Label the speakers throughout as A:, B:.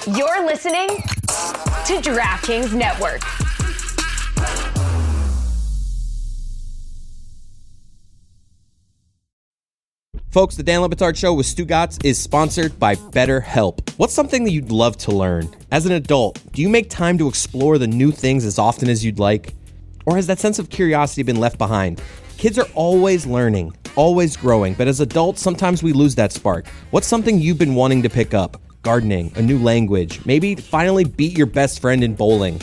A: You're listening to DraftKings Network.
B: Folks, the Dan Le Batard Show with Stugotz is sponsored by BetterHelp. What's something that you'd love to learn? As an adult, do you make time to explore the new things as often as you'd like? Or has that sense of curiosity been left behind? Kids are always learning, always growing, but as adults, sometimes we lose that spark. What's something you've been wanting to pick up? Gardening, a new language, maybe finally beat your best friend in bowling.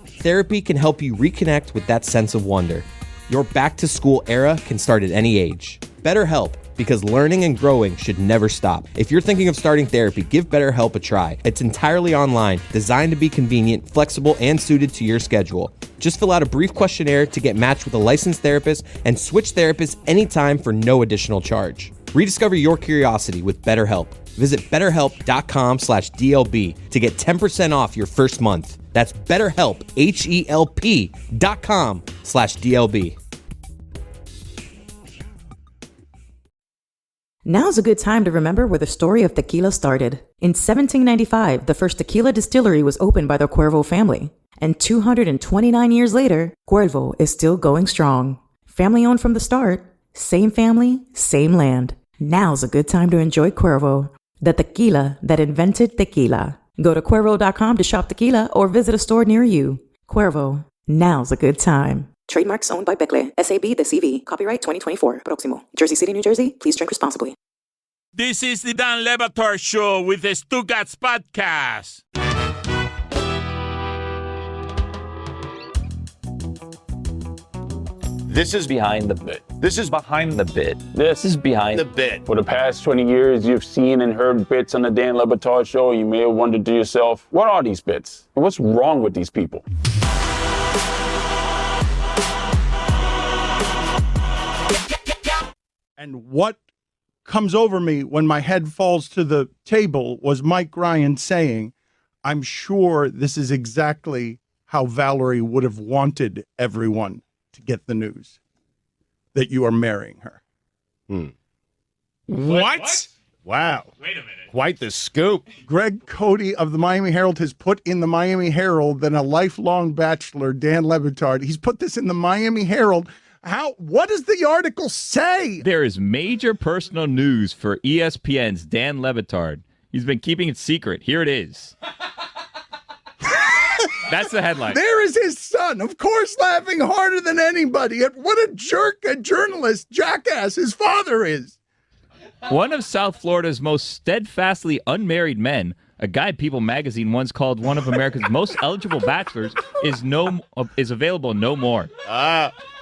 B: Therapy can help you reconnect with that sense of wonder. Your back-to-school era can start at any age. BetterHelp, because learning and growing should never stop. If you're thinking of starting therapy, give BetterHelp a try. It's entirely online, designed to be convenient, flexible, and suited to your schedule. Just fill out a brief questionnaire to get matched with a licensed therapist and switch therapists anytime for no additional charge. Rediscover your curiosity with BetterHelp. Visit BetterHelp.com/DLB to get 10% off your first month. That's BetterHelp, HELP.com/DLB.
C: Now's a good time to remember where the story of tequila started. In 1795, the first tequila distillery was opened by the Cuervo family. And 229 years later, Cuervo is still going strong. Family owned from the start, same family, same land. Now's a good time to enjoy Cuervo, the tequila that invented tequila. Go to Cuervo.com to shop tequila or visit a store near you. Cuervo, now's a good time. Trademarks owned by Becle, SAB the CV. Copyright 2024. Proximo. Jersey City, New Jersey. Please drink responsibly.
D: This is the Dan Le Batard Show with the Stugotz Podcast.
E: This is behind the bit. This is behind the bit.
F: This is behind
E: the bit.
F: For the past 20 years, you've seen and heard bits on the Dan Le Batard Show. You may have wondered to yourself, what are these bits? And what's wrong with these people?
G: And what comes over me when my head falls to the table was Mike Ryan saying, I'm sure this is exactly how Valerie would have wanted everyone to get the news that you are marrying her.
H: What? Wow.
D: Wait a minute.
H: Quite the scoop.
G: Greg Cote of the Miami Herald has put in the Miami Herald that a lifelong bachelor, Dan Le Batard, he's put this in the Miami Herald. What does the article say?
I: There is major personal news for ESPN's Dan Le Batard. He's been keeping it secret. Here it is. That's the headline.
G: There is his son, of course, laughing harder than anybody at what a jerk, a journalist, jackass his father is.
I: One of South Florida's most steadfastly unmarried men, a guy People magazine once called one of America's most eligible bachelors, is available no more.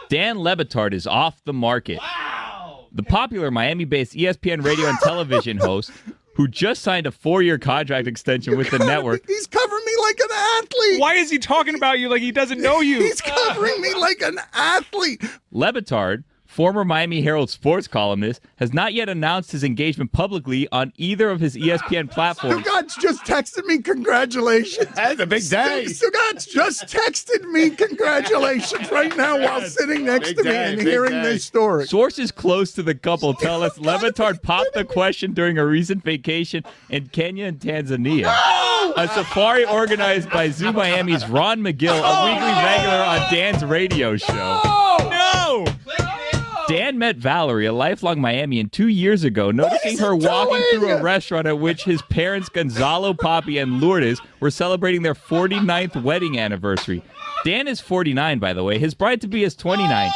I: Dan Le Batard is off the market. Wow! The popular Miami-based ESPN radio and television host, who just signed a 4-year contract extension with the network.
G: He's covering me like an athlete.
H: Why is he talking about you like he doesn't know you?
G: He's covering me like an athlete.
I: Le Batard, former Miami Herald sports columnist, has not yet announced his engagement publicly on either of his ESPN platforms.
G: Stugotz just texted me congratulations.
H: That's a big day.
G: Stugotz just texted me congratulations right now while sitting next to me and hearing this story.
I: Sources close to the couple tell us Le Batard popped the question during a recent vacation in Kenya and Tanzania. A safari organized by Zoo Miami's Ron Magill, a weekly regular on Dan's radio show.
H: No!
I: Dan met Valerie, a lifelong Miamian, 2 years ago, noticing her walking through a restaurant at which his parents, Gonzalo, Papi, and Lourdes, were celebrating their 49th wedding anniversary. Dan is 49, by the way. His bride-to-be is 29.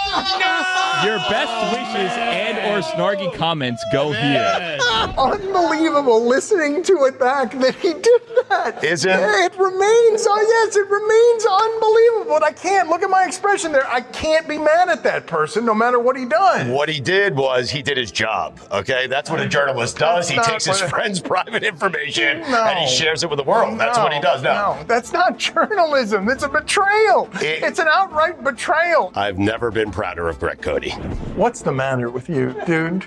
I: Your best wishes and or snarky comments go here.
J: Unbelievable listening to it back that he did that.
E: Is it?
J: It remains, yes, it remains unbelievable. But I can't, look at my expression there. I can't be mad at that person no matter what he done.
E: What he did was he did his job, okay? That's what a journalist does. He takes his friend's private information and he shares it with the world. That's what he does now.
J: No, that's not journalism. It's a betrayal. It's an outright betrayal.
E: I've never been prouder of Greg Cote.
J: What's the matter with you, dude?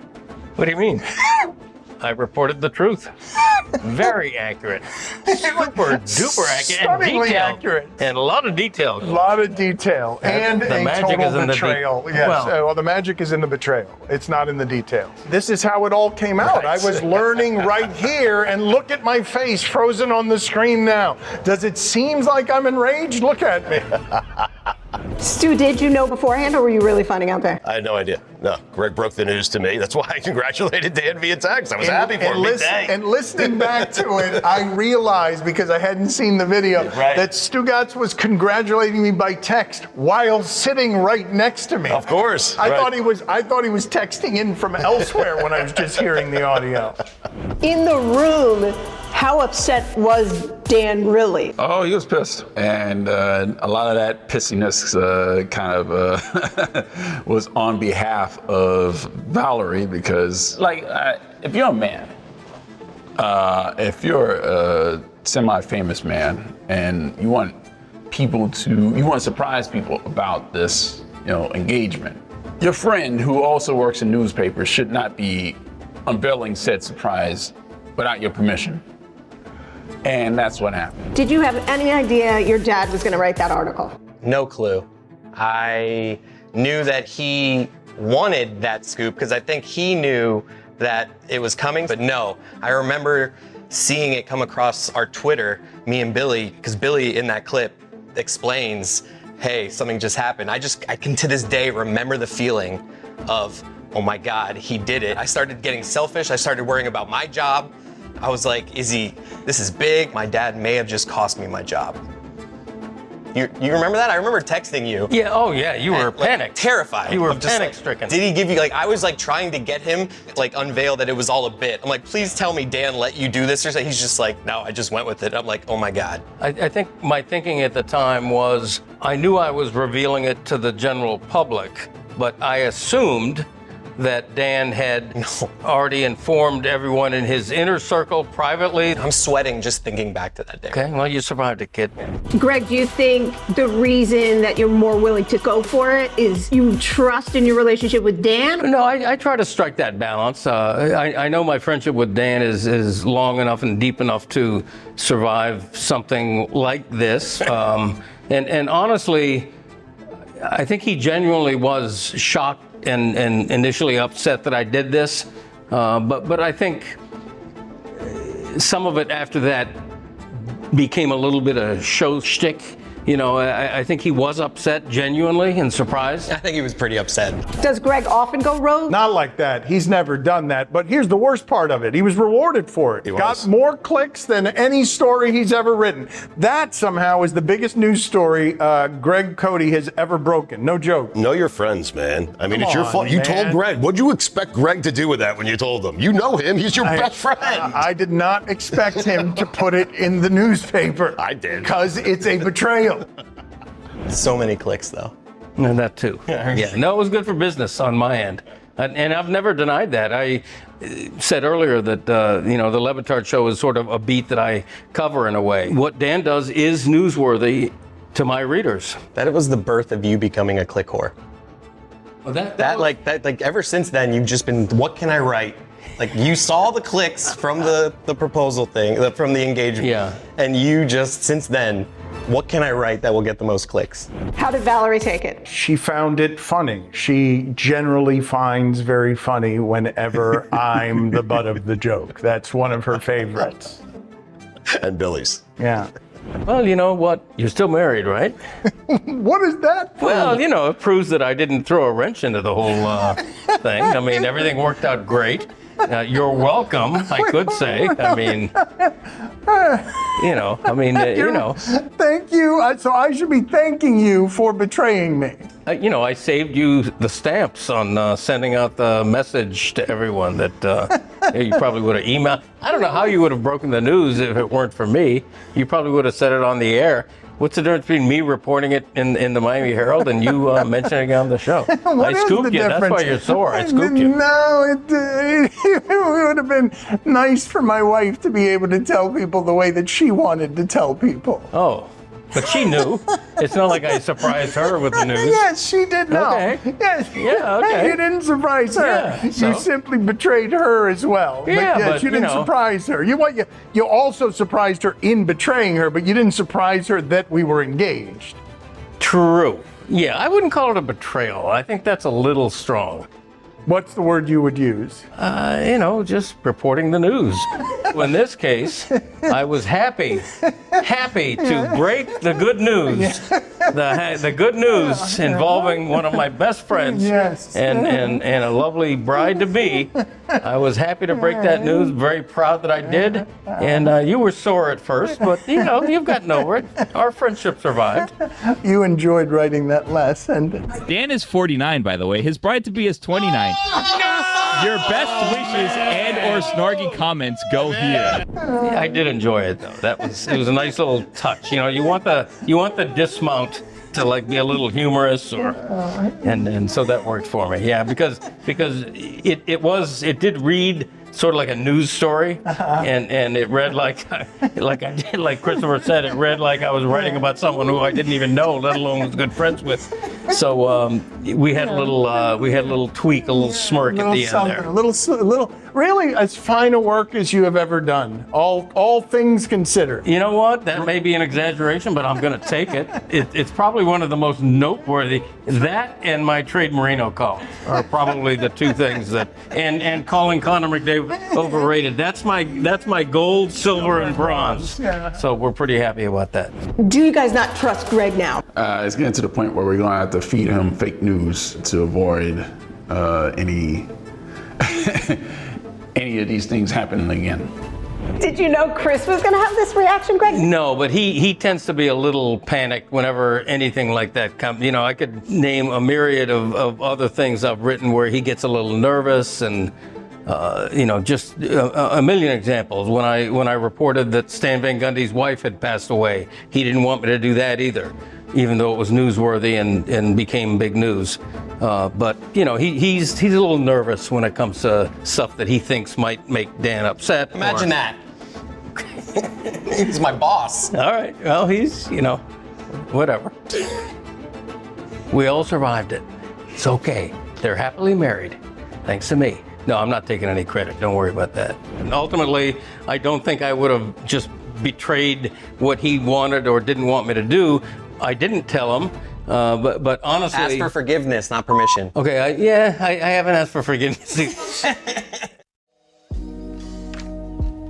E: What do you mean?
K: I reported the truth. Very accurate. Super duper accurate. And
J: Stunningly
K: detailed.
J: accurate.
K: And a lot of details.
J: A lot of detail. And
K: the
J: a
K: magic
J: total
K: is in the
J: betrayal. Yes.
K: well,
J: The magic is in the betrayal. It's not in the details. This is how it all came out. I was learning right here, and look at my face frozen on the screen now. Does it seem like I'm enraged? Look at me.
L: Stu, did you know beforehand, or were you really finding out there?
E: I had no idea. No, Greg broke the news to me. That's why I congratulated Dan via text. I was happy for him.
J: And listening back to it, I realized, because I hadn't seen the video, that Stugotz was congratulating me by text while sitting right next to me.
E: Of course.
J: I thought he was texting in from elsewhere when I was just hearing the audio.
L: In the room, how upset was Dan really?
F: Oh, he was pissed. And a lot of that pissiness was on behalf of Valerie, because, if you're a man, if you're a semi-famous man and you want to surprise people about this, engagement, your friend who also works in newspapers should not be unveiling said surprise without your permission. And that's what happened.
L: Did you have any idea your dad was going to write that article?
M: No clue. I knew that he wanted that scoop because I think he knew that it was coming, but no. I remember seeing it come across our Twitter, me and Billy, because Billy in that clip explains, hey, something just happened. I can to this day remember the feeling of, oh my God, he did it. I started getting selfish. I started worrying about my job. I was like, this is big. My dad may have just cost me my job. You remember that? I remember texting you.
K: Yeah, oh yeah, you were panicked.
M: Terrified.
K: You were
M: just
K: panic-stricken.
M: Did he give you, I was trying to get him, unveil that it was all a bit. I'm like, please tell me Dan let you do this or something. He's just like, no, I just went with it. I'm like, oh my God.
K: I think my thinking at the time was, I knew I was revealing it to the general public, but I assumed that Dan had already informed everyone in his inner circle privately.
M: I'm sweating just thinking back to that day.
K: Okay, well, you survived it, kid.
L: Greg, do you think the reason that you're more willing to go for it is you trust in your relationship with Dan?
K: No, I try to strike that balance. I know my friendship with Dan is long enough and deep enough to survive something like this. And honestly, I think he genuinely was shocked and initially upset that I did this, but I think some of it after that became a little bit of show shtick. I think he was upset genuinely and surprised.
M: I think he was pretty upset.
L: Does Greg often go rogue?
J: Not like that. He's never done that. But here's the worst part of it. He was rewarded for it. He got more clicks than any story he's ever written. That somehow is the biggest news story Greg Cote has ever broken. No joke.
E: Know your friends, man. I mean, it's your fault. You told Greg. What'd you expect Greg to do with that when you told him? You know him. He's your best friend.
J: I did not expect him to put it in the newspaper.
E: I did.
J: Because it's a betrayal.
M: So many clicks, though.
K: And that too. Yeah, no, it was good for business on my end. And I've never denied that. I said earlier that, the Le Batard show is sort of a beat that I cover in a way. What Dan does is newsworthy to my readers.
M: That it was the birth of you becoming a click whore.
K: Well,
M: ever since then, you've just been, what can I write? You saw the clicks from the proposal thing, from the engagement.
K: Yeah.
M: And you just, since then, what can I write that will get the most clicks?
L: How did Valerie take it?
J: She found it funny. She generally finds very funny whenever I'm the butt of the joke. That's one of her favorites.
E: And Billy's.
J: Yeah.
K: Well, you know what? You're still married, right?
J: What is that for?
K: Well, it proves that I didn't throw a wrench into the whole thing. I mean, everything worked out great. You're welcome, I could say. I mean,
J: Thank you. So I should be thanking you for betraying me.
K: I saved you the stamps on sending out the message to everyone that you probably would have emailed. I don't know how you would have broken the news if it weren't for me. You probably would have said it on the air. What's the difference between me reporting it in the Miami Herald and you mentioning it on the show? I scooped you. That's why you're sore. I scooped you.
J: No, it would have been nice for my wife to be able to tell people the way that she wanted to tell people.
K: Oh. but she knew. It's not like I surprised her with the news.
J: Yes, she did know.
K: Okay.
J: Yes.
K: Yeah, okay.
J: You didn't surprise her.
K: Yeah, so-
J: You simply betrayed her as well.
K: Yeah,
J: yes,
K: but,
J: you didn't surprise her. You also surprised her in betraying her, but you didn't surprise her that we were engaged.
K: True. Yeah, I wouldn't call it a betrayal. I think that's a little strong.
J: What's the word you would use?
K: Just reporting the news. In this case, I was happy to break the good news. The good news involving one of my best friends and a lovely bride-to-be. I was happy to break that news, very proud that I did. And you were sore at first, but you've gotten over it. Our friendship survived.
J: You enjoyed writing that lesson.
I: Dan is 49, by the way. His bride-to-be is 29. Your best wishes and or snarky comments go here.
K: Yeah, I did enjoy it though. It was a nice little touch. You want the dismount to be a little humorous and so that worked for me. Yeah, because it did read sort of like a news story, and it read like Christopher said, it read like I was writing about someone who I didn't even know, let alone was good friends with. So we had a little tweak, a little smirk at the end there.
J: A little, really as fine a work as you have ever done. All things considered.
K: You know what? That may be an exaggeration, but I'm going to take it. It's probably one of the most noteworthy. That and my Trade Merino column are probably the two things that, and calling Conor McDavid overrated. That's my gold, silver, and bronze. So we're pretty happy about that.
L: Do you guys not trust Greg now?
F: It's getting to the point where we're going to have to feed him fake news to avoid any of these things happening again.
L: Did you know Chris was going to have this reaction, Greg?
K: No, but he tends to be a little panicked whenever anything like that comes. I could name a myriad of other things I've written where he gets a little nervous and just a million examples. When I reported that Stan Van Gundy's wife had passed away, he didn't want me to do that either, even though it was newsworthy and became big news. But he's a little nervous when it comes to stuff that he thinks might make Dan upset.
M: Imagine that. He's my boss.
K: All right. Well, he's whatever. We all survived it. It's okay. They're happily married, thanks to me. No, I'm not taking any credit. Don't worry about that. And ultimately, I don't think I would have just betrayed what he wanted or didn't want me to do. I didn't tell him, but honestly...
M: Ask for forgiveness, not permission.
K: Okay, I haven't asked for forgiveness.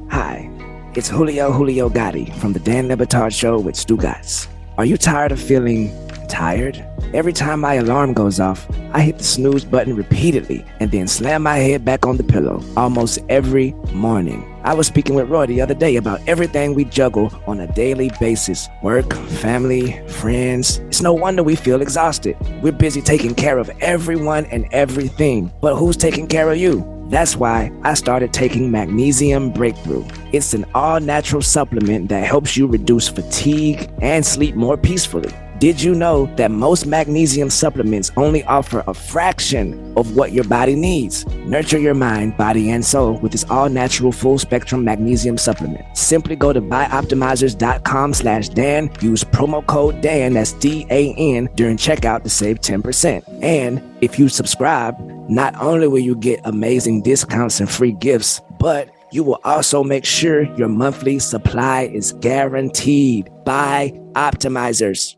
N: Hi, it's Julio Gotti from the Dan Le Batard Show with Stugotz. Are you tired of feeling tired? Every time my alarm goes off, I hit the snooze button repeatedly and then slam my head back on the pillow almost every morning. I was speaking with Roy the other day about everything we juggle on a daily basis. Work, family, friends. It's no wonder we feel exhausted. We're busy taking care of everyone and everything. But who's taking care of you? That's why I started taking Magnesium Breakthrough. It's an all-natural supplement that helps you reduce fatigue and sleep more peacefully. Did you know that most magnesium supplements only offer a fraction of what your body needs? Nurture your mind, body, and soul with this all-natural full-spectrum magnesium supplement. Simply go to buyoptimizers.com/Dan. Use promo code Dan, that's DAN, during checkout to save 10%. And if you subscribe, not only will you get amazing discounts and free gifts, but you will also make sure your monthly supply is guaranteed. Buy Optimizers.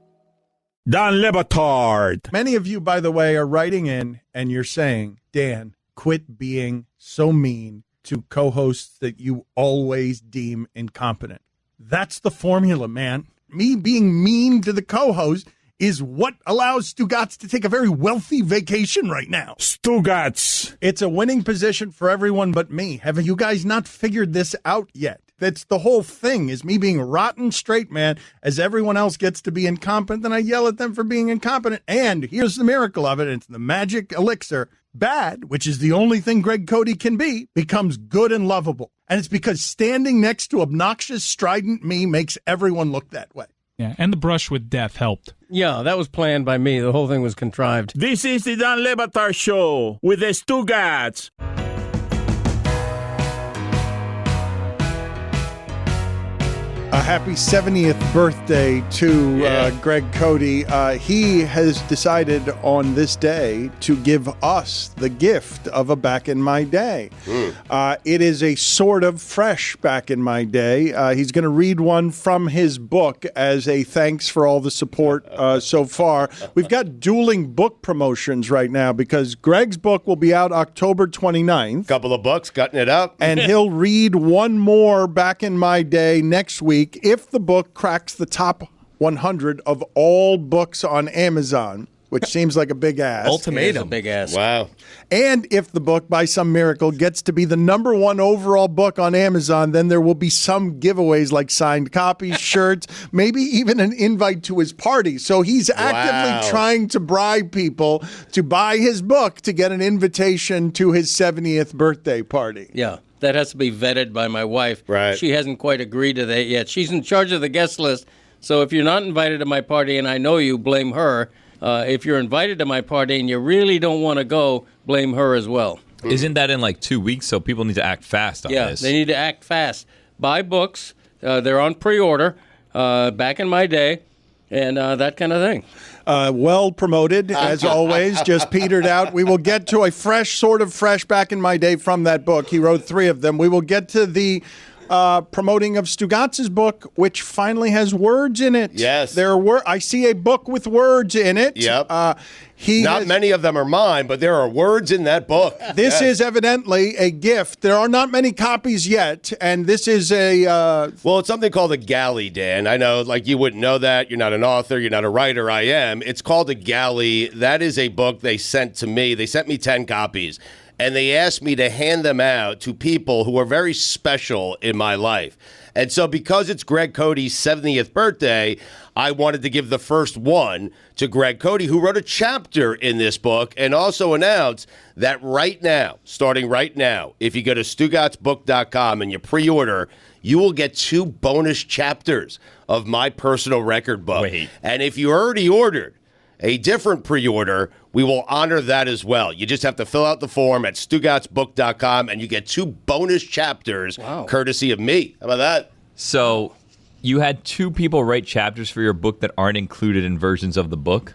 D: Dan Le Batard.
G: Many of you, by the way, are writing in and you're saying, Dan, quit being so mean to co-hosts that you always deem incompetent. That's the formula, man. Me being mean to the co-host is what allows Stugotz to take a very wealthy vacation right now.
D: Stugotz.
G: It's a winning position for everyone but me. Have you guys not figured this out yet? That's the whole thing, is me being rotten straight man as everyone else gets to be incompetent, and I yell at them for being incompetent. And here's the miracle of it. It's the magic elixir. Bad, which is the only thing Greg Cote can be, becomes good and lovable. And it's because standing next to obnoxious, strident me makes everyone look that way.
H: Yeah, and the brush with death helped.
K: Yeah, that was planned by me. The whole thing was contrived.
D: This is the Dan Le Batard Show with the Stugotz.
G: A happy 70th birthday to Greg Cote. He has decided on this day to give us the gift of a Back in My Day. It is a sort of fresh Back in My Day. He's going to read one from his book as a thanks for all the support so far. We've got dueling book promotions right now because Greg's book will be out October 29th.
E: Couple of books, cutting it up.
G: And he'll read one more Back in My Day next week if the book cracks the top 100 of all books on Amazon, which seems like a big ask.
K: Ultimatum. A big ask.
E: Wow.
G: And if the book, by some miracle, gets to be the #1 overall book on Amazon, then there will be some giveaways like signed copies, shirts, maybe even an invite to his party. So he's actively trying to bribe people to buy his book to get an invitation to his 70th birthday party.
K: Yeah. That has to be vetted by my wife.
E: Right.
K: She hasn't quite agreed to that yet. She's in charge of the guest list. So if you're not invited to my party and I know you, blame her. If you're invited to my party and you really don't want to go, blame her as well.
I: Isn't that in like 2 weeks? So people need to act fast on this.
K: Yeah, they need to act fast. Buy books. They're on pre-order. Back in My Day. And that kind of thing.
G: Well promoted, as always, just petered out. We will get to a sort of fresh Back in My Day from that book. He wrote 3 of them. We will get to the promoting of Stugotz's book, which finally has words in it.
E: Yes.
G: I see a book with words in it.
E: Yep. Not many of them are mine, but there are words in that book.
G: This is evidently a gift. There are not many copies yet, and this is a...
E: Well, it's something called a galley, Dan. I know, like, you wouldn't know that. You're not an author. You're not a writer. I am. It's called a galley. That is a book they sent to me. They sent me 10 copies, and they asked me to hand them out to people who are very special in my life. And so because it's Greg Cote's 70th birthday, I wanted to give the first one to Greg Cote, who wrote a chapter in this book and also announced that right now, starting right now, if you go to StugottsBook.com and you pre-order, you will get 2 bonus chapters of my personal record book.
I: Wait.
E: And if you already ordered a different pre-order, we will honor that as well. You just have to fill out the form at StugottsBook.com and you get 2 bonus chapters courtesy of me. How about that?
I: So you had 2 people write chapters for your book that aren't included in versions of the book?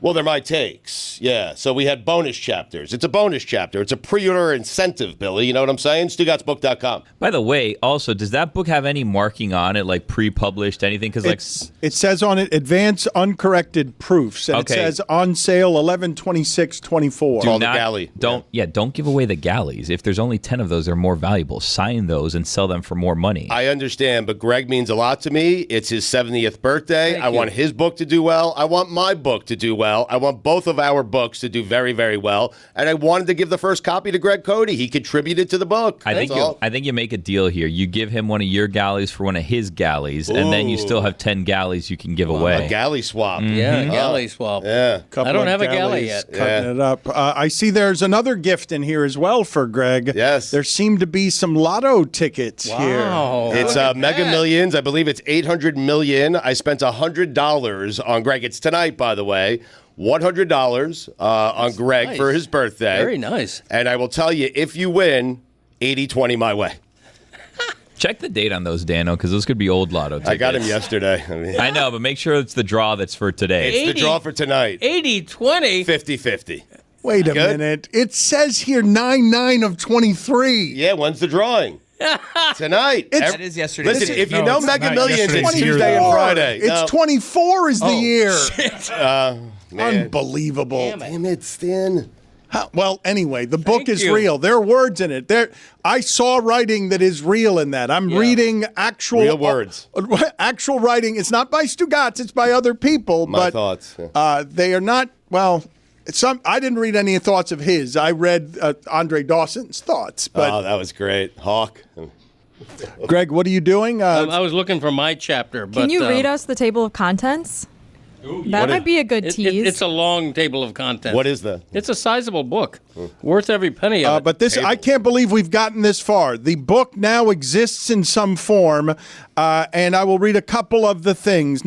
E: Well, they're my takes. Yeah. So we had bonus chapters. It's a bonus chapter. It's a pre-order incentive, Billy. You know what I'm saying? StugottsBook.com.
I: By the way, also, does that book have any marking on it, like pre-published, anything? Because
G: it says on it, advance uncorrected proofs, and it says on sale 11/26/24.
E: Called the galley.
I: Don't give away the galleys. If there's only 10 of those, they're more valuable. Sign those and sell them for more money.
E: I understand, but Greg means a lot to me. It's his 70th birthday. I want his book to do well. I want my book to do well. I want both of our books to do very, very well. And I wanted to give the first copy to Greg Cote. He contributed to the book.
I: I think you make a deal here. You give him one of your galleys for one of his galleys, and then you still have 10 galleys you can give away.
E: A galley swap.
K: Yeah, a galley swap.
E: Yeah.
K: I don't have a galley yet.
G: Cutting it up. I see there's another gift in here as well for Greg.
E: Yes.
G: There seem to be some lotto tickets here.
E: It's Mega Millions. I believe it's 800 million. I spent $100 on Greg. It's tonight, by the way. $100 on Greg for his birthday.
K: Very nice.
E: And I will tell you, if you win, 80-20 my way.
I: Check the date on those, Dano, because those could be old lotto tickets.
E: I got him yesterday.
I: I know, but make sure it's the draw that's for today.
E: It's the draw for tonight.
K: 80-20?
E: 50-50.
G: Wait a minute. It says here 9/9 of 23.
E: Yeah, when's the drawing? Tonight.
B: That is yesterday.
E: Listen, if you know Mega Millions, it's Tuesday and Friday.
G: It's 24 is the year.
E: Shit.
G: Unbelievable.
E: Damn it, Stan.
G: Well, anyway, the book is real. There are words in it. I saw writing that is real in that. I'm reading actual
E: real words.
G: Actual writing. It's not by Stugotz. It's by other people.
E: My thoughts.
G: They are not. Well, I didn't read any thoughts of his. I read Andre Dawson's thoughts. But
E: that was great, Hawk.
G: Greg, what are you doing?
K: I was looking for my chapter. But,
O: Can you read us the table of contents? That might be a good tease.
K: It's a long table of contents.
E: What is that?
K: It's a sizable book, worth every penny of it.
G: But this, I can't believe we've gotten this far. The book now exists in some form, and I will read a couple of the things.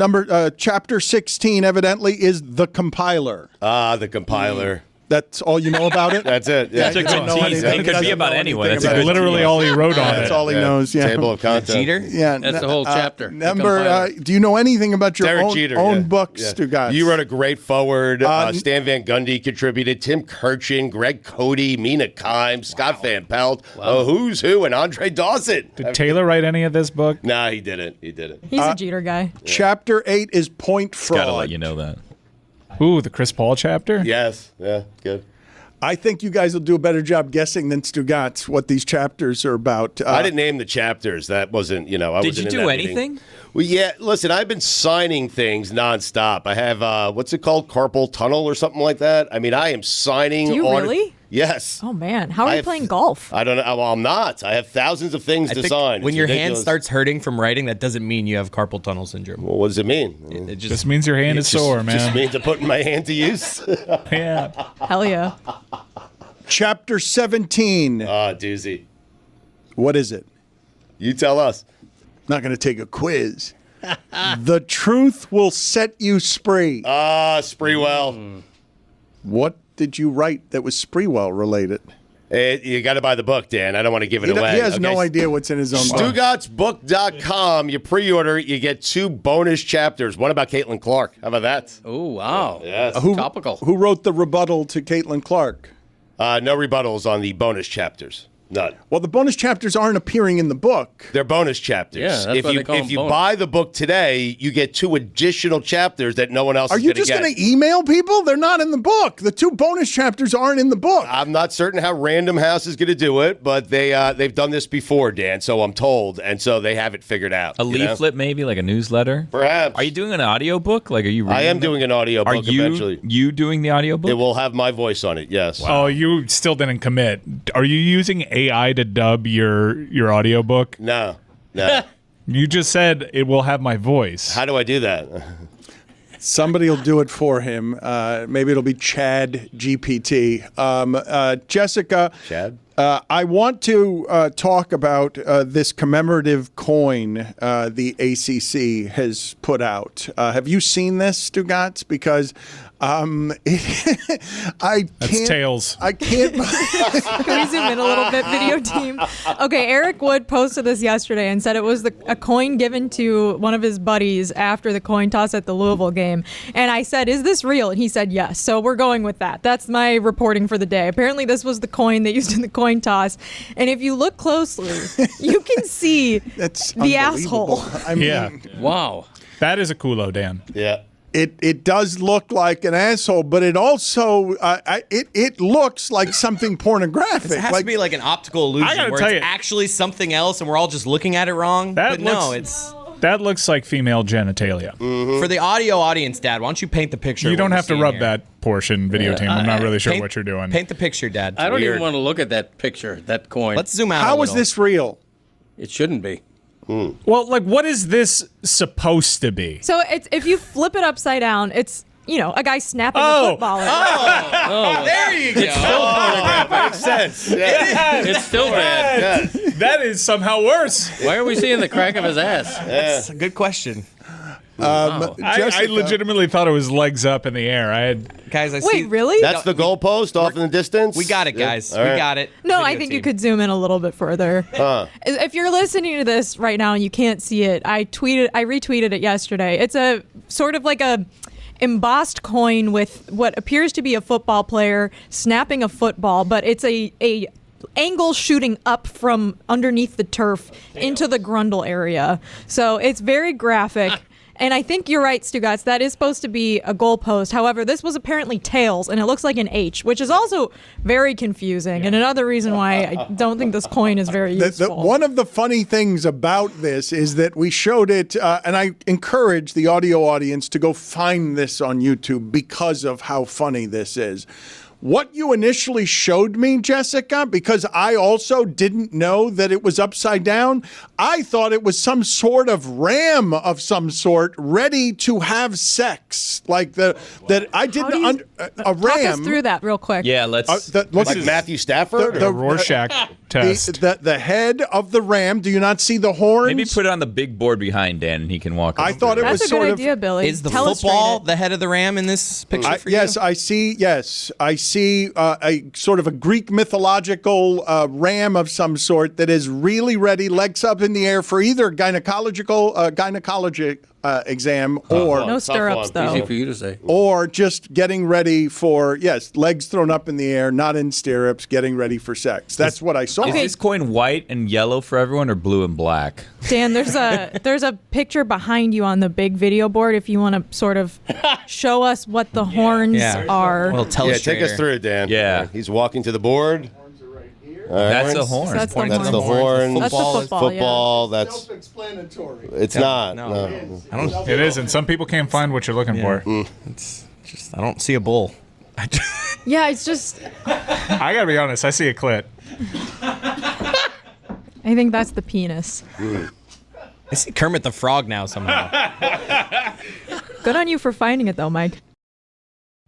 G: Chapter 16, evidently, is the compiler.
E: The compiler.
G: That's all you know about it?
E: That's it. Yeah.
I: Took some tease. It could be about anyone. That's
H: literally all he wrote on it.
G: That's all he knows. Yeah.
E: Table of contents.
B: Jeter?
G: Yeah.
K: That's the whole chapter.
G: Number. Do you know anything about your
E: Derek
G: own,
E: Jeter,
G: own books, Stugotz?
E: You wrote a great forward. Stan Van Gundy contributed. Tim Kirchin, Greg Cote, Mina Kimes, Scott Van Pelt, Who's Who, and Andre Dawson.
H: Did Taylor write any of this book?
E: Nah, he didn't. He didn't.
O: He's a Jeter guy.
G: Chapter 8 is point fraud.
I: Gotta let you know that.
H: Ooh, the Chris Paul chapter?
E: Yes. Yeah, good.
G: I think you guys will do a better job guessing than Stugotz what these chapters are about.
E: I didn't name the chapters. That wasn't, I
I: Did
E: wasn't
I: you
E: in
I: do
E: that
I: anything?
E: meeting. Well, yeah. Listen, I've been signing things nonstop. I have, what's it called? Carpal tunnel or something like that. I mean, I am signing.
O: Do you
E: on
O: really?
E: Yes.
O: Oh, man. How are you playing golf?
E: I don't know. Well, I'm not. I have thousands of things to sign.
B: When
E: It's
B: your hand
E: ridiculous.
B: starts hurting from writing, that doesn't mean you have carpal tunnel syndrome.
E: Well, what does it mean?
B: It
H: Just means your hand is sore, man.
E: Just means I'm putting my hand to use.
H: Yeah.
O: Hell yeah.
G: Chapter 17.
E: Doozy.
G: What is it?
E: You tell us.
G: Not going to take a quiz. The truth will set you spree.
E: Spreewell.
G: What did you write that was Spreewell related?
E: You got to buy the book, Dan. I don't want to give it away.
G: He has no idea what's in his own book.
E: StugottsBook.com. You pre-order, you get 2 bonus chapters. One about Caitlin Clark. How about that?
K: Oh, wow.
E: Yes.
K: Topical.
G: Who wrote the rebuttal to Caitlin Clark?
E: No rebuttals on the bonus chapters. None.
G: Well, the bonus chapters aren't appearing in the book.
E: They're bonus chapters.
K: Yeah, that's
E: if
K: why
E: you
K: they call them
E: if you
K: bonus.
E: buy the book today, you get 2 additional chapters that no one else
G: Are
E: is
G: you
E: going to
G: just
E: get.
G: going to email people? They're not in the book. The 2 bonus chapters aren't in the book.
E: I'm not certain how Random House is going to do it, but they've done this before, Dan, so I'm told, and so they have it figured out.
I: A leaflet, maybe, like a newsletter?
E: Perhaps.
I: Are you doing an audiobook? Like, are you reading
E: I am doing an audiobook
I: Are you,
E: eventually.
I: you doing the audiobook?
E: It will have my voice on it, yes.
H: Oh, you still didn't commit. Are you using AI to dub your audiobook?
E: No.
H: You just said it will have my voice.
E: How do I do that?
G: Somebody will do it for him. Maybe it'll be Chad GPT. Jessica.
E: Chad?
G: I want to talk about this commemorative coin the ACC has put out. Have you seen this, Stugotz? Because I
H: That's
G: can't.
H: tails.
G: I can't.
O: Can we zoom in a little bit, video team? Okay, Eric Wood posted this yesterday and said it was a coin given to one of his buddies after the coin toss at the Louisville game. And I said, is this real? And he said yes. So we're going with that. That's my reporting for the day. Apparently this was the coin they used in the coin toss. And if you look closely, you can see
G: That's
O: the
G: unbelievable.
O: asshole.
G: I mean,
H: Yeah.
K: Wow.
H: That is a coolo, Dan.
E: Yeah.
G: It does look like an asshole, but it also it looks like something pornographic.
B: It has to be like an optical
H: I
B: illusion
H: gotta
B: where
H: tell
B: it's
H: you-
B: actually something else and we're all just looking at it wrong.
H: That
B: But no,
H: looks-
B: it's
H: That looks like female genitalia.
B: for the audio audience, Dad. Why don't you paint the picture?
H: You
B: of
H: don't
B: what
H: have to
B: we're
H: rub
B: seeing here?
H: that portion, video team. I'm not really sure
B: Paint-
H: what you're doing.
B: Paint the picture, Dad.
K: I don't
E: Weird.
K: even want to look at that picture, that coin.
B: Let's zoom out.
G: How
B: a
G: is
B: little.
G: this real?
K: It shouldn't be.
H: Well, like, what is this supposed to be?
O: So it's if you flip it upside down, it's a guy snapping a
H: Oh.
O: football.
B: There you go.
E: Makes sense. Yeah.
K: It's still bad.
H: That is somehow worse.
K: Why are we seeing the crack of his ass?
B: That's a good question.
H: I
G: Jessica-
H: legitimately thought it was legs up in the air.
B: Guys, I see.
O: Wait, really?
E: That's the goalpost off in the distance?
B: We got it, guys.
E: Yeah. All
B: We
E: right.
B: got it.
O: No,
B: Video
O: I think you
B: team.
O: could zoom in a little bit further. If you're listening to this right now and you can't see it, I retweeted it yesterday. It's a sort of like a embossed coin with what appears to be a football player snapping a football, but it's a angle shooting up from underneath the turf into the grundle area. So it's very graphic. And I think you're right, Stugotz. That is supposed to be a goalpost. However, this was apparently tails, and it looks like an H, which is also very confusing. And another reason why I don't think this coin is very useful.
G: One of the funny things about this is that we showed it, and I encourage the audio audience to go find this on YouTube because of how funny this is. What you initially showed me, Jessica, because I also didn't know that it was upside down, I thought it was some sort of ram of some sort ready to have sex. Like that I didn't a
O: Talk us
G: ram.
O: through that real quick.
I: Yeah, let's.
E: Like Matthew Stafford?
H: The Rorschach test.
G: The head of the ram. Do you not see the horns?
I: Maybe put it on the big board behind Dan, and he can walk.
G: I thought it
O: That's
G: was
O: a good
G: sort of.
O: idea, Billy.
B: Is the
O: Illustrate
B: football
O: it.
B: the head of the ram in this picture for
G: Yes,
B: you?
G: I see. Yes, I see a sort of a Greek mythological ram of some sort that is really ready, legs up in the air for either gynecologic exam or
O: No stirrups, though.
K: Easy for you to say.
G: or just getting ready for legs thrown up in the air, not in stirrups, getting ready for sex. That's what I saw.
I: Is this coin white and yellow for everyone, or blue and black?
O: Dan, there's a picture behind you on the big video board if you want to sort of show us what the horns are.
B: Well,
E: Take us through it, Dan.
I: Yeah.
E: He's walking to the board.
I: That's the horn.
O: That's the
E: That's the
O: horn.
E: horn.
O: That's the football,
E: Football. That's
G: Self-explanatory.
E: it's not.
B: No. I don't.
H: It is, and some people can't find what you're looking for.
B: It's just I don't see a bull.
O: Yeah, it's just.
H: I gotta be honest. I see a clit.
O: I think that's the penis.
B: I see Kermit the Frog now somehow.
O: Good on you for finding it, though, Mike.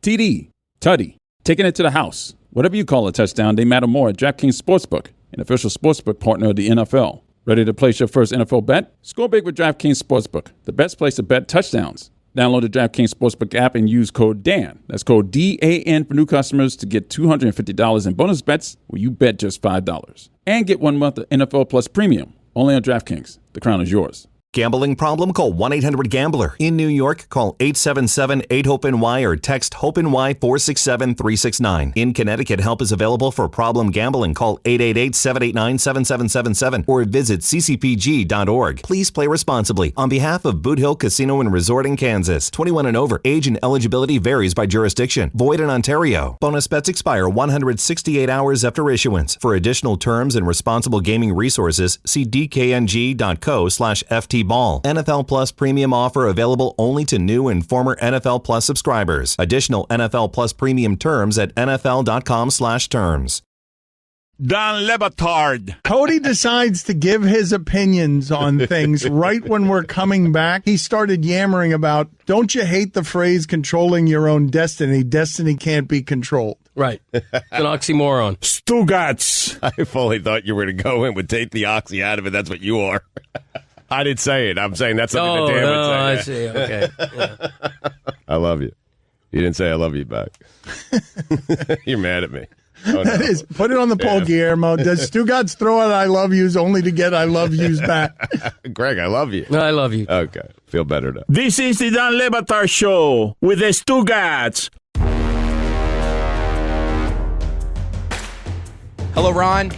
F: TD, Tutty, taking it to the house. Whatever you call a touchdown, they matter more at DraftKings Sportsbook, an official sportsbook partner of the NFL. Ready to place your first NFL bet? Score big with DraftKings Sportsbook, the best place to bet touchdowns. Download the DraftKings Sportsbook app and use code DAN. That's code DAN for new customers to get $250 in bonus bets when you bet just $5. And get 1 month of NFL Plus Premium, only on DraftKings. The crown is yours.
P: Gambling problem? Call 1-800-GAMBLER. In New York, call 877-8-HOPE-NY or text HOPE-NY 467-369. In Connecticut, help is available for problem gambling. Call 888-789-7777 or visit ccpg.org. Please play responsibly. On behalf of Boot Hill Casino and Resort in Kansas, 21 and over. Age and eligibility varies by jurisdiction. Void in Ontario. Bonus bets expire 168 hours after issuance. For additional terms and responsible gaming resources, see dkng.co/FT Ball. NFL Plus premium offer available only to new and former NFL Plus subscribers. Additional NFL Plus premium terms at nfl.com/terms.
D: Dan Le Batard.
G: Cody decides to give his opinions on things right when we're coming back. He started yammering about, don't you hate the phrase controlling your own destiny? Destiny can't be controlled.
K: Right. It's an oxymoron.
E: Stugotz. I fully thought you were going to go in with take the oxy out of it. That's what you are. I didn't say it. I'm saying that's something that Dan would say.
K: I see. Okay. Yeah.
E: I love you. You didn't say I love you back. You're mad at me. Oh, no.
G: That is, put it on the poll, Guillermo. Does Stugotz throw out I love yous only to get I love yous back?
E: Greg, I love you.
K: I love you.
E: Okay. Feel better now.
D: This is the Dan Le Batard Show with the Stugotz.
B: Hello, Ron.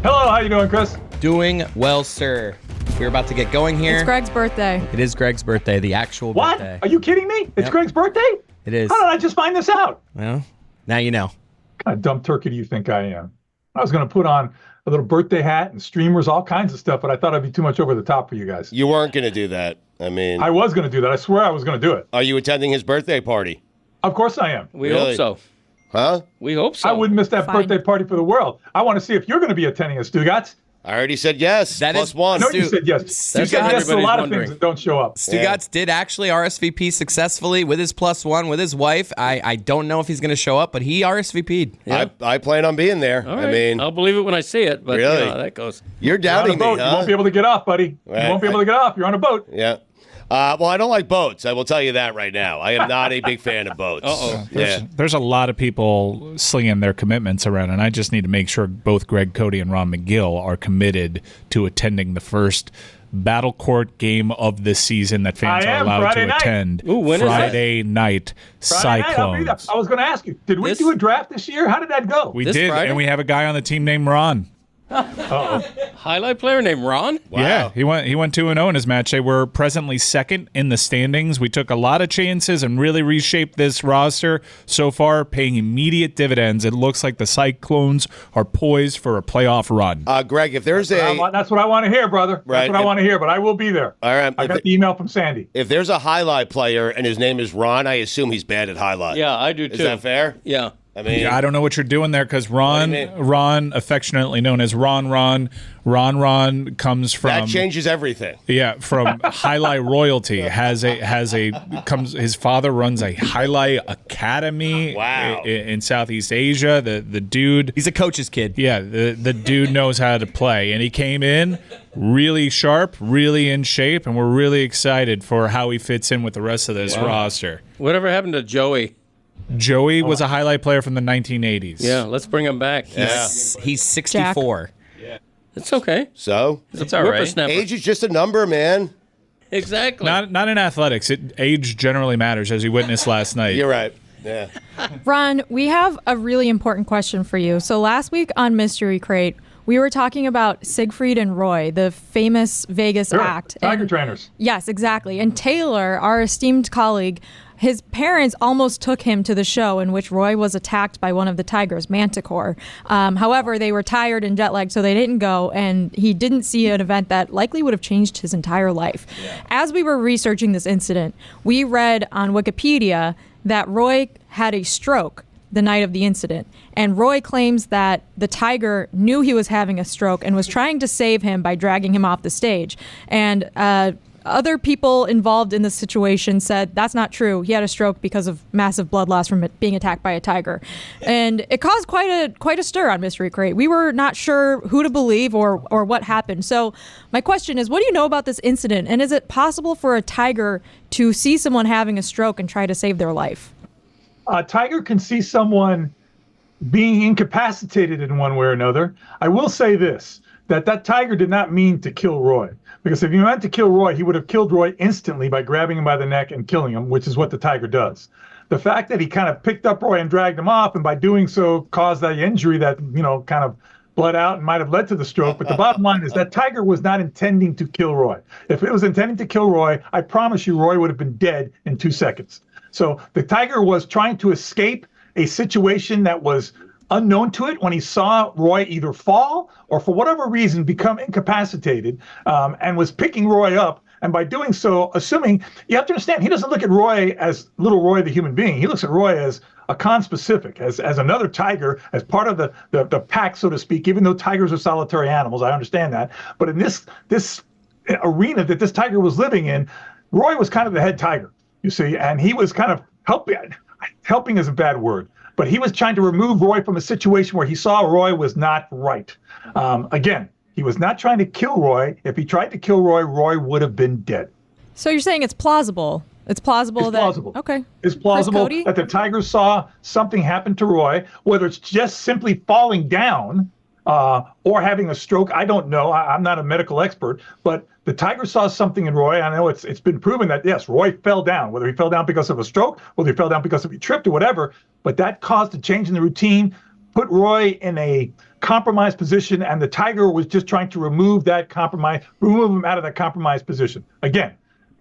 Q: Hello, how you doing, Chris?
B: Doing well, sir. We're about to get going here.
O: It's Greg's birthday.
B: It is Greg's birthday, the actual
Q: What?
B: birthday.
Q: Are you kidding me? It's
B: Yep.
Q: Greg's birthday?
B: It is.
Q: How did I just find this out?
B: Well, now you know.
Q: What kind of dumb turkey do you think I am? I was going to put on a little birthday hat and streamers, all kinds of stuff, but I thought I'd be too much over the top for you guys.
E: You weren't going to do that. I mean,
Q: I was going to do that. I swear I was going to do it.
E: Are you attending his birthday party?
Q: Of course I am.
K: We
E: Really?
K: hope so.
E: Huh?
K: We hope so.
Q: I wouldn't miss that birthday party for the world. I want to see if you're going to be attending it, Stugotz.
E: I already said yes.
B: That
E: plus
B: is
E: one.
Q: No, you said yes. You said yes to a lot of things that don't show up.
B: Stugotz did actually RSVP successfully with his +1 with his wife. I don't know if he's going to show up, but he RSVP'd.
K: Yeah.
E: I plan on being there.
K: All right.
E: I mean,
K: I'll believe it when I see it, but
E: Really?
K: you know how that goes.
E: you're
Q: You're on a
E: doubting me,
Q: boat.
E: huh?
Q: You won't be able to get off, buddy.
E: Right.
Q: You won't be able to get off. You're on a boat.
E: Yeah. Well, I don't like boats. I will tell you that right now. I am not a big fan of boats.
K: Uh-oh.
E: Yeah.
H: There's a lot of people slinging their commitments around, and I just need to make sure both Greg Cote and Ron Magill are committed to attending the first Battle Court game of the season that fans
Q: I
H: are
Q: am,
H: allowed
Q: Friday
H: to
Q: night.
H: attend.
K: Ooh, when is that?
H: Friday night,
Q: Friday night, I'll be there.
H: Cyclones.
Q: I was going to ask you, did we
K: This-
Q: do a draft this year? How did that go?
H: We
K: This
H: did,
K: Friday?
H: and we have a guy on the team named Ron.
K: Highlight player named Ron?
E: Wow.
H: Yeah, he went 2-0 in his match. They were presently second in the standings. We took a lot of chances and really reshaped this roster. So far, paying immediate dividends. It looks like the Cyclones are poised for a playoff run.
E: Greg, if there's
Q: That's what I want to hear, brother.
E: Right.
Q: That's what I want to hear, but I will be there.
E: all right,
Q: I got the email from Sandy.
E: if there's a highlight player and his name is Ron, I assume he's bad at highlight.
K: Yeah, I do too.
E: Is that fair?
K: Yeah.
E: I mean,
H: yeah, I don't know what you're doing there because Ron, affectionately known as Ron comes from.
E: That changes everything.
H: Yeah, from Alai royalty. His father runs a Alai academy.
E: Wow.
H: In Southeast Asia. The dude,
B: he's a coach's kid.
H: Yeah, the dude knows how to play, and he came in really sharp, really in shape, and we're really excited for how he fits in with the rest of this roster.
K: Whatever happened to Joey?
H: Joey was a highlight player from the 1980s.
K: Yeah, let's bring him back.
B: He's 64.
K: Yeah. It's okay.
E: So?
K: It's all right.
E: Age is just a number, man.
K: Exactly.
H: Not in athletics. Age generally matters, as you witnessed last night.
E: You're right. Yeah.
O: Ron, we have a really important question for you. So last week on Mystery Crate, we were talking about Siegfried and Roy, the famous Vegas act.
Q: Tiger trainers.
O: Yes, exactly. And Taylor, our esteemed colleague, his parents almost took him to the show in which Roy was attacked by one of the tigers, Manticore. However, they were tired and jet lagged, so they didn't go, and he didn't see an event that likely would have changed his entire life. Yeah. As we were researching this incident, we read on Wikipedia that Roy had a stroke the night of the incident. And Roy claims that the tiger knew he was having a stroke and was trying to save him by dragging him off the stage. And other people involved in the situation said that's not true. He had a stroke because of massive blood loss from being attacked by a tiger. And it caused quite a stir on Mystery Crate. We were not sure who to believe or what happened. So my question is, what do you know about this incident? And is it possible for a tiger to see someone having a stroke and try to save their life?
Q: A tiger can see someone being incapacitated in one way or another. I will say this, that tiger did not mean to kill Roy. Because if he meant to kill Roy, he would have killed Roy instantly by grabbing him by the neck and killing him, which is what the tiger does. The fact that he kind of picked up Roy and dragged him off, and by doing so caused that injury that, kind of bled out and might have led to the stroke. But the bottom line is that tiger was not intending to kill Roy. If it was intending to kill Roy, I promise you Roy would have been dead in 2 seconds. So the tiger was trying to escape a situation that was unknown to it when he saw Roy either fall or for whatever reason become incapacitated, and was picking Roy up. And by doing so, assuming, you have to understand, he doesn't look at Roy as little Roy the human being. He looks at Roy as a conspecific, as another tiger, as part of the pack, so to speak, even though tigers are solitary animals. I understand that. But in this arena that this tiger was living in, Roy was kind of the head tiger, you see, and he was kind of helping is a bad word, but he was trying to remove Roy from a situation where he saw Roy was not right. Again, he was not trying to kill Roy. If he tried to kill Roy, Roy would have been dead.
O: So you're saying it's plausible. It's plausible that...
Q: plausible.
O: Okay.
Q: It's plausible that the tiger saw something happen to Roy, whether it's just simply falling down or having a stroke. I don't know. I'm not a medical expert, but the tiger saw something in Roy. I know it's been proven that, yes, Roy fell down, whether he fell down because of a stroke, whether he fell down because he tripped or whatever, but that caused a change in the routine, put Roy in a compromised position, and the tiger was just trying to remove him out of that compromised position. Again,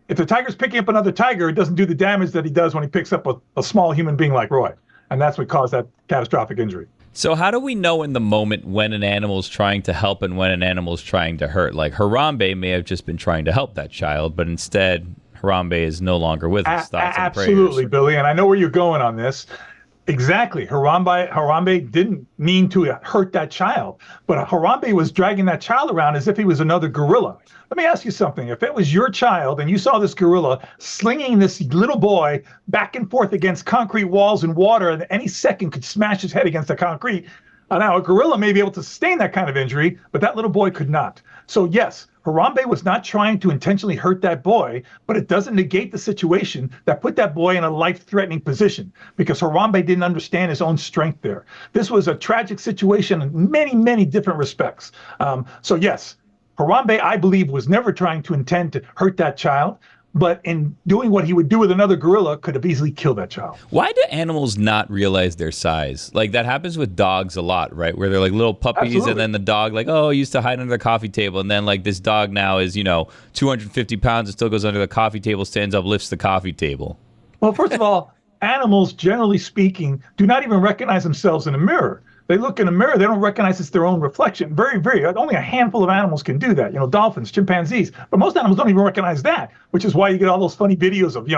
Q: if the tiger's picking up another tiger, it doesn't do the damage that he does when he picks up a small human being like Roy. And that's what caused that catastrophic injury.
I: So how do we know in the moment when an animal is trying to help and when an animal is trying to hurt? Like Harambe may have just been trying to help that child, but instead Harambe is no longer with us.
Q: Absolutely, Billy. And I know where you're going on this. Exactly. Harambe didn't mean to hurt that child, but Harambe was dragging that child around as if he was another gorilla. Let me ask you something. If it was your child and you saw this gorilla slinging this little boy back and forth against concrete walls and water, and any second could smash his head against the concrete, now a gorilla may be able to sustain that kind of injury, but that little boy could not. So yes, Harambe was not trying to intentionally hurt that boy, but it doesn't negate the situation that put that boy in a life-threatening position, because Harambe didn't understand his own strength there. This was a tragic situation in many, many different respects. So yes, Harambe, I believe, was never trying to intend to hurt that child, but in doing what he would do with another gorilla, could have easily killed that child.
I: Why do animals not realize their size? Like, that happens with dogs a lot, right? Where they're like little puppies. Absolutely. And then the dog, like, oh, used to hide under the coffee table. And then, like, this dog now is, 250 pounds and still goes under the coffee table, stands up, lifts the coffee table.
Q: Well, first of all, animals, generally speaking, do not even recognize themselves in a mirror. They look in a mirror, they don't recognize it's their own reflection. Only a handful of animals can do that. Dolphins, chimpanzees, but most animals don't even recognize that, which is why you get all those funny videos of,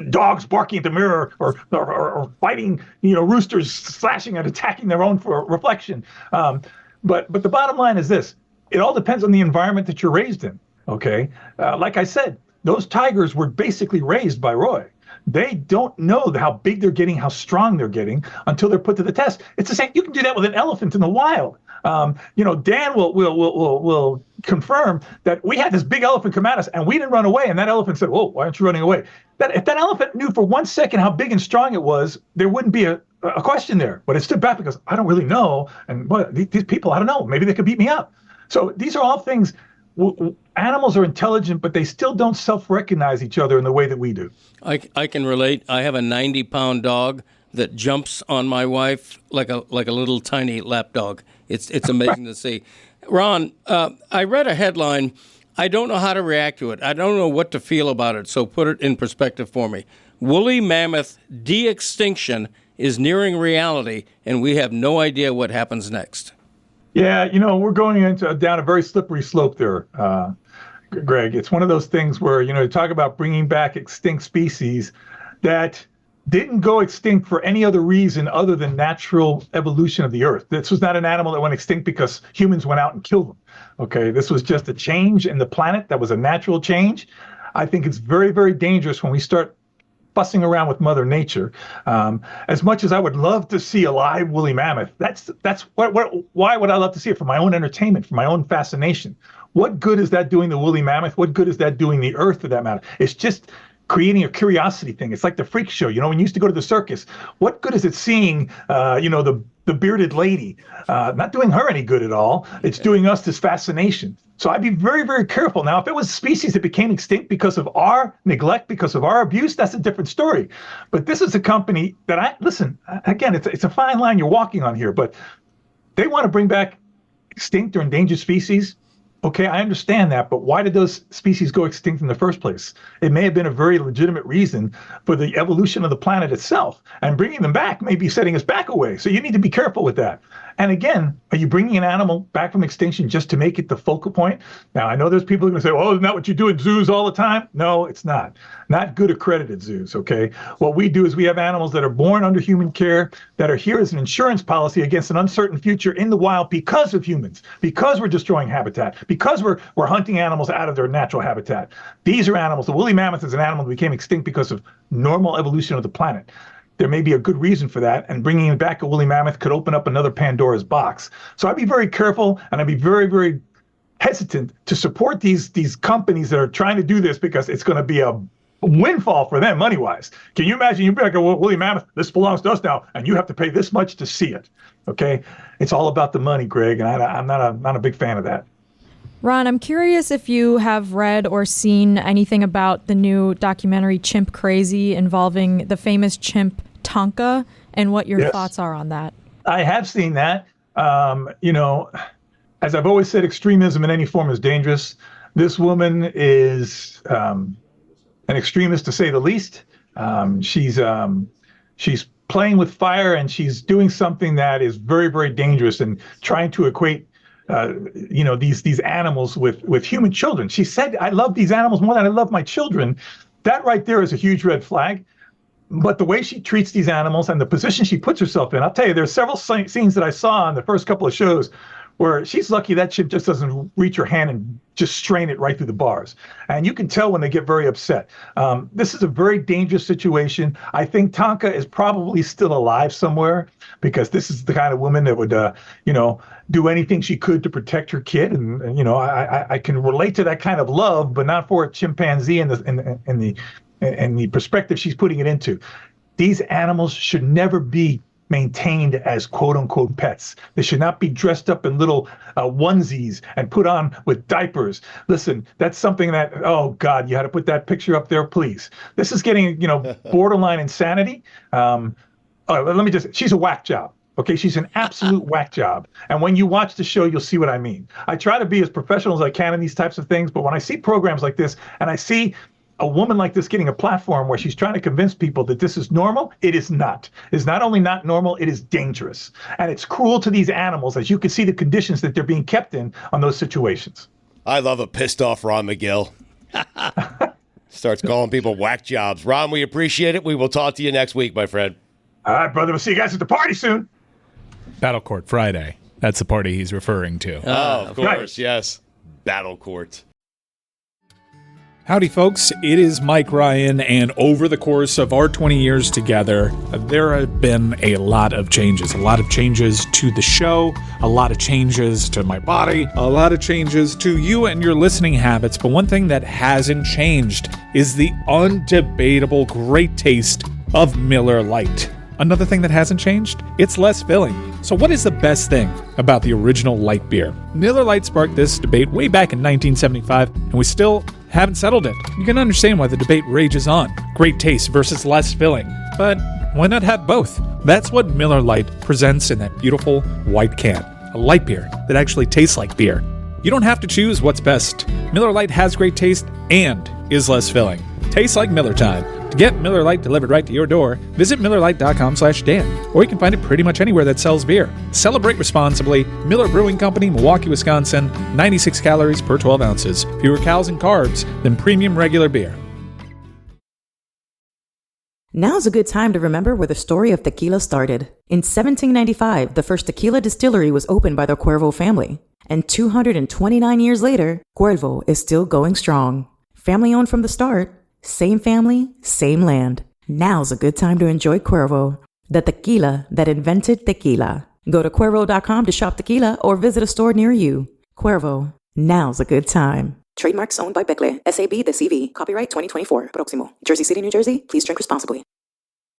Q: dogs barking at the mirror or fighting, roosters slashing and attacking their own for reflection. But the bottom line is this. It all depends on the environment that you're raised in, okay? Like I said, those tigers were basically raised by Roy. They don't know how big they're getting, how strong they're getting until they're put to the test. It's the same. You can do that with an elephant in the wild. Dan will confirm that we had this big elephant come at us and we didn't run away. And that elephant said, "Whoa, why aren't you running away?" If that elephant knew for 1 second how big and strong it was, there wouldn't be a question there. But it stood back because I don't really know. And these people, I don't know. Maybe they could beat me up. So these are all things. Animals are intelligent, but they still don't self-recognize each other in the way that we do.
K: I can relate. I have a 90-pound dog that jumps on my wife like a little tiny lap dog. It's amazing to see. Ron, I read a headline. I don't know how to react to it. I don't know what to feel about it, so put it in perspective for me. Woolly mammoth de-extinction is nearing reality, and we have no idea what happens next.
Q: Yeah, we're going down a very slippery slope there, Greg. It's one of those things where, you talk about bringing back extinct species that didn't go extinct for any other reason other than natural evolution of the earth. This was not an animal that went extinct because humans went out and killed them. Okay, this was just a change in the planet that was a natural change. I think it's very, very dangerous when we start fussing around with Mother Nature. As much as I would love to see a live woolly mammoth, why would I love to see it? For my own entertainment, for my own fascination. What good is that doing the woolly mammoth? What good is that doing the earth for that matter? It's just creating a curiosity thing. It's like the freak show. When you used to go to the circus, what good is it seeing, the bearded lady? Not doing her any good at all. It's doing us this fascination. So I'd be very, very careful. Now, if it was species that became extinct because of our neglect, because of our abuse, that's a different story. But this is a company that again, it's a fine line you're walking on here, but they want to bring back extinct or endangered species. Okay, I understand that, but why did those species go extinct in the first place? It may have been a very legitimate reason for the evolution of the planet itself, and bringing them back may be setting us back away. So you need to be careful with that. And again, are you bringing an animal back from extinction just to make it the focal point? Now, I know there's people who are going to say, "Oh, isn't that what you do in zoos all the time?" No, it's not. Not good accredited zoos, okay? What we do is we have animals that are born under human care, that are here as an insurance policy against an uncertain future in the wild because of humans, because we're destroying habitat, because we're hunting animals out of their natural habitat. These are animals. The woolly mammoth is an animal that became extinct because of normal evolution of the planet. There may be a good reason for that, and bringing back a woolly mammoth could open up another Pandora's box. So I'd be very careful, and I'd be very, very hesitant to support these companies that are trying to do this because it's going to be a windfall for them money-wise. Can you imagine you bring back a woolly mammoth, this belongs to us now, and you have to pay this much to see it, okay? It's all about the money, Greg, and I'm not a big fan of that.
O: Ron, I'm curious if you have read or seen anything about the new documentary Chimp Crazy involving the famous chimp Tonka and what your thoughts are on that.
Q: I have seen that. As I've always said, extremism in any form is dangerous. This woman is an extremist to say the least. She's playing with fire, and she's doing something that is very, very dangerous and trying to equate these animals with human children. She said, "I love these animals more than I love my children." That right there is a huge red flag. But the way she treats these animals and the position she puts herself in, I'll tell you, there's several scenes that I saw in the first couple of shows where she's lucky that chimp just doesn't reach her hand and just strain it right through the bars. And you can tell when they get very upset. This is a very dangerous situation. I think Tonka is probably still alive somewhere because this is the kind of woman that would, do anything she could to protect her kid. And I can relate to that kind of love, but not for a chimpanzee and the perspective she's putting it into. These animals should never be maintained as quote-unquote pets. They should not be dressed up in little onesies and put on with diapers. Listen, that's something that, oh God, you had to put that picture up there, please. This is getting, borderline insanity. She's a whack job. Okay, she's an absolute whack job. And when you watch the show, you'll see what I mean. I try to be as professional as I can in these types of things, but when I see programs like this and I see a woman like this getting a platform where she's trying to convince people that this is normal, it is not. It's not only not normal, it is dangerous. And it's cruel to these animals, as you can see the conditions that they're being kept in on those situations.
E: I love a pissed off Ron Magill. Starts calling people whack jobs. Ron, we appreciate it. We will talk to you next week, my friend.
Q: All right, brother. We'll see you guys at the party soon.
H: Battle Court Friday. That's the party he's referring to.
E: Oh, of course, yes. Battle Court.
H: Howdy, folks. It is Mike Ryan, and over the course of our 20 years together, there have been a lot of changes. A lot of changes to the show, a lot of changes to my body, a lot of changes to you and your listening habits. But one thing that hasn't changed is the undebatable great taste of Miller Lite. Another thing that hasn't changed? It's less filling. So what is the best thing about the original light beer? Miller Lite sparked this debate way back in 1975, and we still haven't settled it. You can understand why the debate rages on. Great taste versus less filling. But why not have both? That's what Miller Lite presents in that beautiful white can. A light beer that actually tastes like beer. You don't have to choose what's best. Miller Lite has great taste and is less filling. Tastes like Miller time. To get Miller Lite delivered right to your door, visit MillerLite.com/Dan, or you can find it pretty much anywhere that sells beer. Celebrate responsibly. Miller Brewing Company, Milwaukee, Wisconsin. 96 calories per 12 ounces. Fewer calories and carbs than premium regular beer.
C: Now's a good time to remember where the story of tequila started. In 1795, the first tequila distillery was opened by the Cuervo family. And 229 years later, Cuervo is still going strong. Family owned from the start. Same family, same land. Now's a good time to enjoy Cuervo, the tequila that invented tequila. Go to Cuervo.com to shop tequila or visit a store near you. Cuervo, now's a good time. Trademarks owned by Becle, SAB, the CV. Copyright 2024. Proximo. Jersey City, New Jersey. Please drink responsibly.